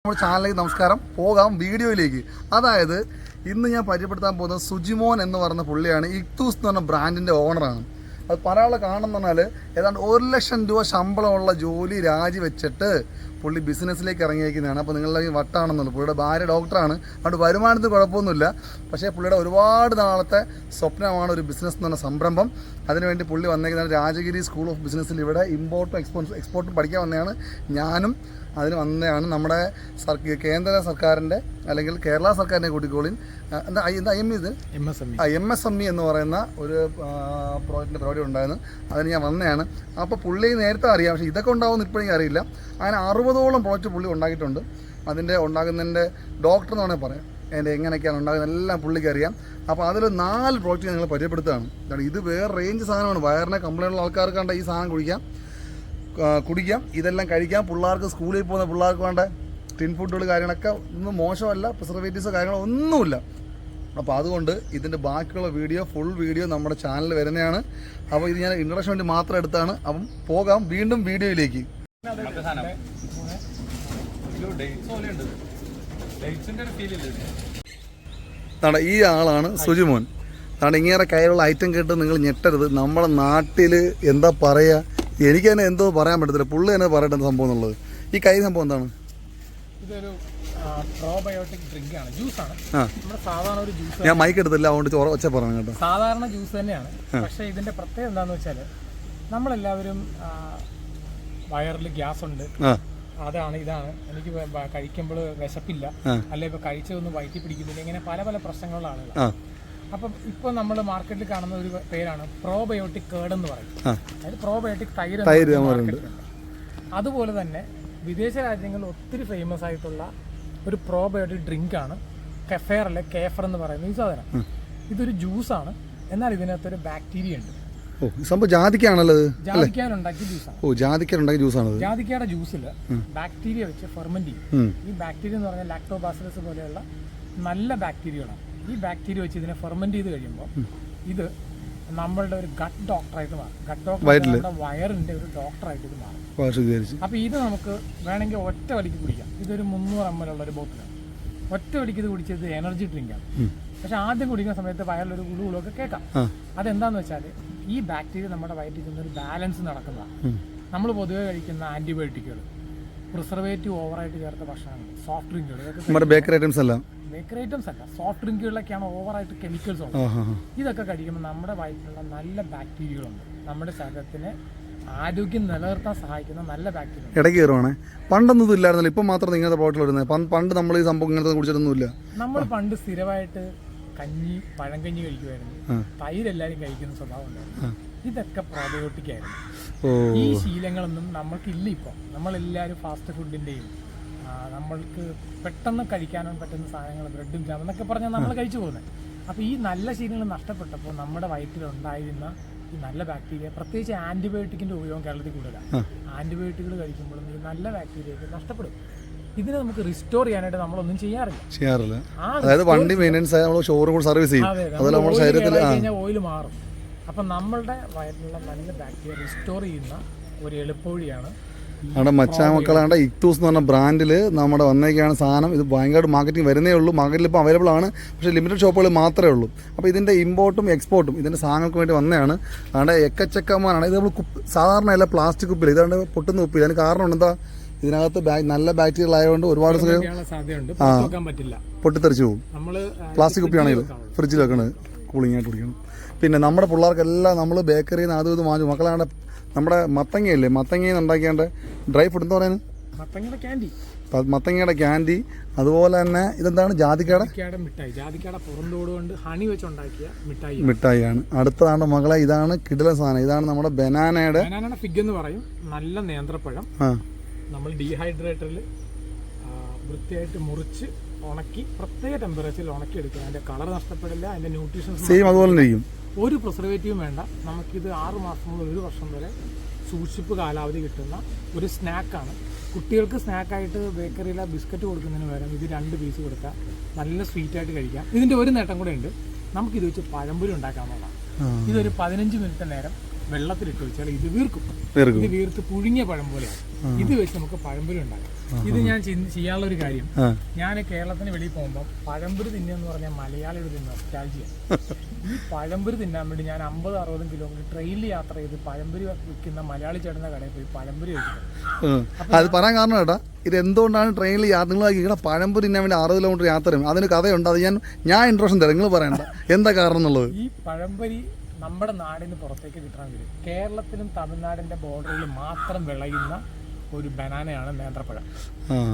നമ്മുടെ ചാനലിലേക്ക് നമസ്കാരം. പോകാം വീഡിയോയിലേക്ക്. അതായത് ഇന്ന് ഞാൻ പരിചയപ്പെടുത്താൻ പോകുന്നത് സുജിമോൻ എന്ന് പറയുന്ന പുള്ളിയാണ്. ഇക്തൂസ് എന്ന് പറഞ്ഞ ബ്രാൻഡിൻ്റെ ഓണറാണ്. അത് പറയാനുള്ള കാരണം എന്ന് പറഞ്ഞാൽ ഏതാണ്ട് 1 ലക്ഷം രൂപ ശമ്പളമുള്ള ജോലി രാജിവെച്ചിട്ട് പുള്ളി ബിസിനസ്സിലേക്ക് ഇറങ്ങിയിരിക്കുന്നതാണ്. അപ്പോൾ നിങ്ങളുടെ ഈ വട്ടാണെന്നുള്ളൂ. പുള്ളിയുടെ ഭാര്യ ഡോക്ടറാണ്, അതുകൊണ്ട് വരുമാനത്തിന് കുഴപ്പമൊന്നുമില്ല. പക്ഷേ പുള്ളിയുടെ ഒരുപാട് നാളത്തെ സ്വപ്നമാണ് ഒരു ബിസിനസ് എന്ന് പറഞ്ഞ സംരംഭം. അതിനുവേണ്ടി പുള്ളി വന്നേക്കുന്നത് രാജഗിരി സ്കൂൾ ഓഫ് ബിസിനസ്സിൽ ഇവിടെ ഇമ്പോർട്ടും എക്സ്പോർട്ടും പഠിക്കാൻ വന്നതാണ്. ഞാനും അതിന് വന്നതാണ്. നമ്മുടെ കേന്ദ്ര സർക്കാരിൻ്റെ അല്ലെങ്കിൽ കേരള സർക്കാരിൻ്റെ കൂട്ടിക്കോളിൻ എന്താ MSME എന്ന് പറയുന്ന ഒരു പ്രോജക്റ്റിൻ്റെ പരിപാടി ഉണ്ടായിരുന്നു. അതിന് ഞാൻ വന്നതാണ്. അപ്പോൾ പുള്ളി നേരത്തെ അറിയാം, പക്ഷേ ഇതൊക്കെ ഉണ്ടാവുമെന്ന് ഇപ്പോഴേക്കും അറിയില്ല. അങ്ങനെ 60ഓളം പ്രോജക്റ്റ് പുള്ളി ഉണ്ടാക്കിയിട്ടുണ്ട്. അതിൻ്റെ ഉണ്ടാകുന്നതിൻ്റെ ഡോക്ടർ എന്ന് വേണമെങ്കിൽ പറയാം. അതിൻ്റെ എങ്ങനെയൊക്കെയാണ് ഉണ്ടാകുന്നത് എല്ലാം പുള്ളിക്ക് അറിയാം. അപ്പോൾ അതിൽ 4 പ്രോജക്റ്റ് ഞങ്ങൾ പരിചയപ്പെടുത്തുകയാണ്. ഇത് വേറെ റേഞ്ച് സാധനമാണ്. വയറിനെ കംപ്ലൈൻ്റ് ഉള്ള ആൾക്കാർക്ക് കണ്ട ഈ സാധനം കുടിക്കാം, ഇതെല്ലാം കഴിക്കാം. പിള്ളേർക്ക് സ്കൂളിൽ പോകുന്ന പിള്ളേർക്ക് വേണ്ട ടിൻ ഫുഡുകൾ കാര്യങ്ങളൊക്കെ ഒന്നും മോശമല്ല, പ്രിസർവേറ്റീവ്സോ കാര്യങ്ങളോ ഒന്നുമില്ല. അപ്പോൾ അതുകൊണ്ട് ഇതിൻ്റെ ബാക്കിയുള്ള ഫുൾ വീഡിയോ നമ്മുടെ ചാനലിൽ വരുന്നതാണ്. അപ്പോൾ ഇത് ഞാൻ ഇൻട്രൊഡക്ഷൻ വേണ്ടി മാത്രം എടുത്താണ്. അപ്പം പോകാം വീണ്ടും വീഡിയോയിലേക്ക്. ഈ ആളാണ് സുജിമോൻ. ഇങ്ങനെ കയ്യിലുള്ള ഐറ്റം കേട്ട് നിങ്ങൾ ഞെട്ടരുത്. നമ്മുടെ നാട്ടിൽ എന്താ പറയുക, എനിക്ക് തന്നെ എന്തോ പറയാൻ പറ്റത്തില്ല. പുള്ളി തന്നെ പറയട്ടെ സംഭവം എന്നുള്ളത്. ഈ കൈ സംഭവം എന്താണ്? ഇതൊരു പ്രോബയോട്ടിക് ഡ്രിങ്ക് ആണ്, ജ്യൂസാണ്. നമ്മുടെ സാധാരണ ഒരു ജ്യൂസ്. ഞാൻ മൈക്ക് എടുത്തില്ല, അതുകൊണ്ട് ഒച്ച പറഞ്ഞു കേട്ടോ. സാധാരണ ജ്യൂസ് തന്നെയാണ്. പക്ഷേ ഇതിന്റെ പ്രത്യേകത എന്താന്ന് വെച്ചാൽ നമ്മളെല്ലാവരും വയറിൽ ഗ്യാസ് ഉണ്ട്, അതാണ് ഇതാണ്, എനിക്ക് കഴിക്കുമ്പോൾ വിശപ്പില്ല, അല്ലെ ഇപ്പൊ കഴിച്ചതൊന്നും വയറ്റി പിടിക്കുന്നില്ല, ഇങ്ങനെ പല പല പ്രശ്നങ്ങളിലാണ്. അപ്പം ഇപ്പോൾ നമ്മൾ മാർക്കറ്റിൽ കാണുന്ന ഒരു പേരാണ് പ്രോബയോട്ടിക് കേർഡ് എന്ന് പറയും. അതായത് പ്രോബയോട്ടിക് തൈര്. അതുപോലെ തന്നെ വിദേശ രാജ്യങ്ങളിൽ ഒത്തിരി ഫേമസ് ആയിട്ടുള്ള ഒരു പ്രോബയോട്ടിക് ഡ്രിങ്കാണ് കേഫർ എന്ന് പറയുന്ന ഈ സാധനം. ഇതൊരു ജ്യൂസാണ്, എന്നാൽ ഇതിനകത്തൊരു ബാക്ടീരിയ ഉണ്ട്. ജാതിക്കാനുണ്ടാക്കിയ ജ്യൂസാണ്. ജാതിക്കയുടെ ജ്യൂസിൽ ബാക്ടീരിയ വെച്ച് ഫെർമെന്റ് ചെയ്യും. ഈ ബാക്ടീരിയ എന്ന് പറഞ്ഞാൽ ലാക്ടോബാസിലസ് പോലെയുള്ള നല്ല ബാക്ടീരിയകളാണ്. ഈ ബാക്ടീരിയ വെച്ച് ഇതിനെ ഫെർമെന്റ് ചെയ്ത് കഴിയുമ്പോൾ ഇത് നമ്മളുടെ ഒരു ഗട്ട് ഡോക്ടറായിട്ട് മാറും. ഗട്ട് ഡോക്ടർ നമ്മുടെ വയറിന്റെ ഒരു ഡോക്ടറായിട്ട് ഇത് മാറും. അപ്പോൾ ഇത് നമുക്ക് വേണമെങ്കിൽ ഒറ്റ വലിക്ക് കുടിക്കാം. ഇതൊരു 300 ml ഉള്ള ഒരു ബോട്ടിലാണ്. ഒറ്റ വലിക്ക് ഇത് കുടിച്ചത് എനർജി ഡ്രിങ്കാണ്. പക്ഷെ ആദ്യം കുടിക്കുന്ന സമയത്ത് വയറിലൊരു ഗുളുകളൊക്കെ കേൾക്കാം. അതെന്താന്ന് വെച്ചാൽ ഈ ബാക്ടീരിയ നമ്മുടെ വയറ്റിൽ ചെന്നൊരു ബാലൻസ് നടക്കുന്നതാണ്. നമ്മൾ പൊതുവെ കഴിക്കുന്ന ആന്റിബയോട്ടിക്കുകൾ, പ്രിസർവേറ്റീവ് ഓവറായിട്ട് ചേർത്ത ഭക്ഷണങ്ങൾ, സോഫ്റ്റ് ഡ്രിങ്കുകൾ, ബേക്കറി ഐറ്റംസ് അല്ല, സോഫ്റ്റ് ഡ്രിങ്കുകളിലൊക്കെയാണ് ഓവറായിട്ട് കെമിക്കൽസ് ഉള്ളത്. ഇതൊക്കെ കഴിക്കുമ്പോൾ നമ്മുടെ വയറ്റിലുള്ള നല്ല ബാക്ടീരിയകളുണ്ട്. നമ്മുടെ ശരീരത്തിന് ആരോഗ്യം നിലനിർത്താൻ സഹായിക്കുന്ന നല്ല ബാക്ടീരിയ. ഇടയ്ക്ക് കയറുവാണേ, പണ്ടൊന്നും ഇല്ലായിരുന്നല്ലോ, ഇപ്പം മാത്രം ഇങ്ങനത്തെ ബോട്ടിൽ വരുന്നത്. പണ്ട് നമ്മൾ ഈ സംഭവം ഇങ്ങനത്തെ കുടിച്ചിട്ടൊന്നുമില്ല. നമ്മൾ പണ്ട് സ്ഥിരമായിട്ട് പഴങ്കഞ്ഞി കഴിക്കുമായിരുന്നു. തൈര് എല്ലാവരും കഴിക്കുന്ന സ്വഭാവം ഉണ്ടായിരുന്നു. ഇതൊക്കെ പ്രോബയോട്ടിക് ആയിരുന്നു. ഈ ശീലങ്ങളൊന്നും നമ്മൾക്കില്ല. ഇപ്പോൾ നമ്മളെല്ലാവരും ഫാസ്റ്റ് ഫുഡിൻ്റെയും നമ്മൾക്ക് പെട്ടെന്ന് കഴിക്കാനും പറ്റുന്ന സാധനങ്ങൾ, ബ്രെഡും ജാം എന്നൊക്കെ പറഞ്ഞാൽ നമ്മൾ കഴിച്ചു പോകുന്നത്. അപ്പോൾ ഈ നല്ല ശീലങ്ങൾ നഷ്ടപ്പെട്ടപ്പോൾ നമ്മുടെ വയറ്റിലുണ്ടായിരുന്ന ഈ നല്ല ബാക്ടീരിയ, പ്രത്യേകിച്ച് ആന്റിബയോട്ടിക്കിന്റെ ഉപയോഗം കേരളത്തിൽ കൂടുതലാണ്. ആന്റിബയോട്ടിക്കുകൾ കഴിക്കുമ്പോഴും ഈ നല്ല ബാക്ടീരിയയൊക്കെ നഷ്ടപ്പെടും. ഇതിനെ നമുക്ക് റിസ്റ്റോർ ചെയ്യാനായിട്ട് നമ്മളൊന്നും ചെയ്യാറില്ല. അതായത് വണ്ടി മെയിൻ്റെനൻസ് ഷോറൂം സർവീസ് ചെയ്യും, ഓയിൽ മാറും. അപ്പം നമ്മളുടെ വയറ്റിലുള്ള നല്ല ബാക്ടീരിയ റിസ്റ്റോർ ചെയ്യുന്ന ഒരു എളുപ്പവഴിയാണ് നമ്മുടെ മച്ചാമക്കളാണ്ട് ഇക്തൂസ് എന്ന് പറഞ്ഞ ബ്രാൻഡിൽ നമ്മുടെ വന്നേക്കാണ് സാധനം. ഇത് ഭയങ്കരമായിട്ട് മാർക്കറ്റിംഗ് വരുന്നേ ഉള്ളൂ. മാർക്കറ്റിൽ ഇപ്പോൾ അവൈലബിൾ ആണ്, പക്ഷേ ലിമിറ്റഡ് ഷോപ്പുകൾ മാത്രമേ ഉള്ളൂ. അപ്പോൾ ഇതിൻ്റെ ഇമ്പോർട്ടും എക്സ്പോർട്ടും ഇതിൻ്റെ സാധനങ്ങൾക്ക് വേണ്ടി വന്നതാണ്. അതുകൊണ്ട് എക്കച്ചക്കമാനാണ് ഇത്. നമ്മൾ സാധാരണ അല്ല പ്ലാസ്റ്റിക് കുപ്പിയിൽ, ഇതാണ്ട് പൊട്ടുന്ന കുപ്പിയിൽ. അതിന് കാരണം എന്താ, ഇതിനകത്ത് നല്ല ബാക്ടീരിയകൾ ആയതുകൊണ്ട് ഒരുപാട് പൊട്ടിത്തെറിച്ച് പോകും. പ്ലാസ്റ്റിക് കുപ്പിയാണെങ്കിൽ ഫ്രിഡ്ജിൽ വെക്കണത് കൂളിംഗ് ആയിട്ട് കുടിക്കണം. പിന്നെ നമ്മുടെ പിള്ളേർക്കെല്ലാം നമ്മൾ ബേക്കറിയിൽ നിന്ന് അതും ഇത് വാങ്ങിച്ചു. മക്കളാണ്ട് നമ്മുടെ മത്തങ്ങയില്ലേ, മത്തങ്ങയിൽ നിന്ന് ഉണ്ടാക്കിയാണ്ട് ഡ്രൈ ഫുഡ് എന്താ പറയുന്നത്, മത്തങ്ങയുടെ ക്യാൻഡി. അതുപോലെ തന്നെ ഇതെന്താണ്, ജാതിക്കയുടെ മിഠായിയാണ്. അടുത്തതാണ് മകളെ, ഇതാണ് കിടിലൻ സാധനം. ഇതാണ് നമ്മുടെ ബനാനയുടെ ഫിഗ് എന്ന് പറയും. നല്ല നേന്ത്രപ്പഴം നമ്മൾ ഡീഹൈഡ്രേറ്ററിൽ വൃത്തിയായിട്ട് മുറിച്ച് ഉണക്കി പ്രത്യേക ടെമ്പറേച്ചറിൽ ഉണക്കി എടുക്കുക. അതിന്റെ കളർ നഷ്ടപ്പെടില്ല, അതിന്റെ ന്യൂട്രീഷൻസ് സെയിം അതുപോലെ ഇരിക്കും. ഒരു പ്രിസർവേറ്റീവും വേണ്ട. നമുക്കിത് 6 മാസം മുതൽ 1 വർഷം വരെ സൂക്ഷിപ്പ് കാലാവധി കിട്ടുന്ന ഒരു സ്നാക്കാണ്. കുട്ടികൾക്ക് സ്നാക്കായിട്ട് ബേക്കറിയിലെ ബിസ്ക്കറ്റ് കൊടുക്കുന്നതിന് പകരം ഇത് 2 പീസ് കൊടുത്താൽ നല്ല സ്വീറ്റായിട്ട് കഴിക്കാം. ഇതിൻ്റെ ഒരു നേട്ടം കൂടെ ഉണ്ട്, നമുക്കിത് വെച്ച് പഴംപൊരി ഉണ്ടാക്കാവുന്നതാണ്. ഇതൊരു 15 മിനിറ്റ് നേരം വെള്ളത്തിലിട്ട് വെച്ചാൽ ഇത് വീർക്കും. ഇത് വീർത്ത് പുഴുങ്ങിയ പഴം പോലെയാണ്. ഇത് വെച്ച് നമുക്ക് പഴംപൊരി ഉണ്ടാക്കാം. ഇത് ഞാൻ ചെയ്യാനുള്ള ഒരു കാര്യം, ഞാൻ കേരളത്തിന് വെളിയിൽ പോകുമ്പോൾ പഴംപൊരി തിന്നുക പറഞ്ഞാൽ മലയാളിയുടെ ഒരു നൊസ്റ്റാൾജിയാണ്. ഈ പഴംപൊരി തിന്നാൻ വേണ്ടി ഞാൻ 50-60 കിലോമീറ്റർ ട്രെയിനിൽ യാത്ര ചെയ്ത് പഴംപൊരി വിൽക്കുന്ന മലയാളി ചേട്ടൻ്റെ കടയിൽ പോയി പഴംപൊരി കഴിക്കുന്നത്. അത് പറയാൻ കാരണം കേട്ടാ, ഇത് എന്തുകൊണ്ടാണ് ട്രെയിനിൽ നിങ്ങൾ പഴംപൊരി തിന്നാൻ വേണ്ടി 60 കിലോമീറ്റർ യാത്ര ചെയ്യും? അതിന് കഥയുണ്ട്. അത് ഞാൻ ഇൻട്രൊഡക്ഷൻ തരാം, നിങ്ങൾ പറയണ്ട എന്താ കാരണം എന്നുള്ളത്. ഈ പഴംപൊരി നമ്മുടെ നാടിന് പുറത്തേക്ക് കിട്ടണമെങ്കിൽ കേരളത്തിലും തമിഴ്നാടിൻ്റെ ബോർഡറിൽ മാത്രം വിളയുന്ന ഒരു ബനാനയാണ് നേന്ത്രപ്പഴം.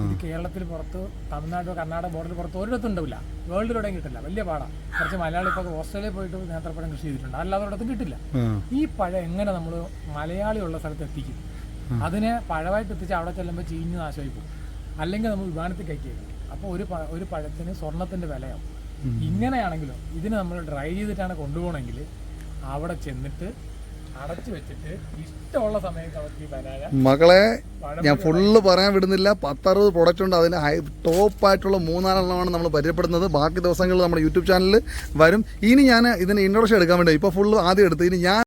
ഇത് കേരളത്തിൽ പുറത്ത്, തമിഴ്നാട് കർണാടക ബോർഡറിൽ പുറത്ത് ഒരിടത്തും ഉണ്ടാവില്ല, വേൾഡിലൂടെയും കിട്ടില്ല. വലിയ പാടാണ്. കുറച്ച് മലയാളി ഇപ്പോൾ ഓസ്ട്രേലിയയിൽ പോയിട്ട് നേന്ത്രപ്പഴം കൃഷി ചെയ്തിട്ടുണ്ട്, അല്ലാതെ ഒരിടത്തും കിട്ടില്ല. ഈ പഴം എങ്ങനെ നമ്മൾ മലയാളി ഉള്ള സ്ഥലത്ത് എത്തിക്കും? അതിനെ പഴമായിട്ട് എത്തിച്ച് അവിടെ ചെല്ലുമ്പോൾ ചീഞ്ഞ് നാശമായി പോകും, അല്ലെങ്കിൽ നമ്മൾ വിമാനത്തിൽ കയറ്റിയേക്കും. അപ്പോൾ ഒരു പഴത്തിന് സ്വർണത്തിൻ്റെ വിലയാവും. ഇങ്ങനെയാണെങ്കിലോ ഇതിന് നമ്മൾ ഡ്രൈ ചെയ്തിട്ടാണ് കൊണ്ടുപോകണമെങ്കിൽ അവിടെ ചെന്നിട്ട് അടച്ചു വെച്ചിട്ട് ഇഷ്ടമുള്ള സമയത്ത് അവർക്ക് ഈ ബനാന. മക്കളെ ഞാൻ ഫുള്ള് പറയാൻ വിടുന്നില്ല, 10-60 പ്രൊഡക്റ്റ് ഉണ്ട്. അതിന് ടോപ്പായിട്ടുള്ള 3-4 നമ്മൾ പരിചയപ്പെടുന്നത്. ബാക്കി ദിവസങ്ങളിൽ നമ്മുടെ യൂട്യൂബ് ചാനലിൽ വരും. ഇനി ഞാൻ ഇതിന് ഇൻട്രൊഡക്ഷൻ എടുക്കാൻ വേണ്ടി ഇപ്പോൾ ഫുള്ള് ആദ്യം എടുത്ത്, ഇനി ഞാൻ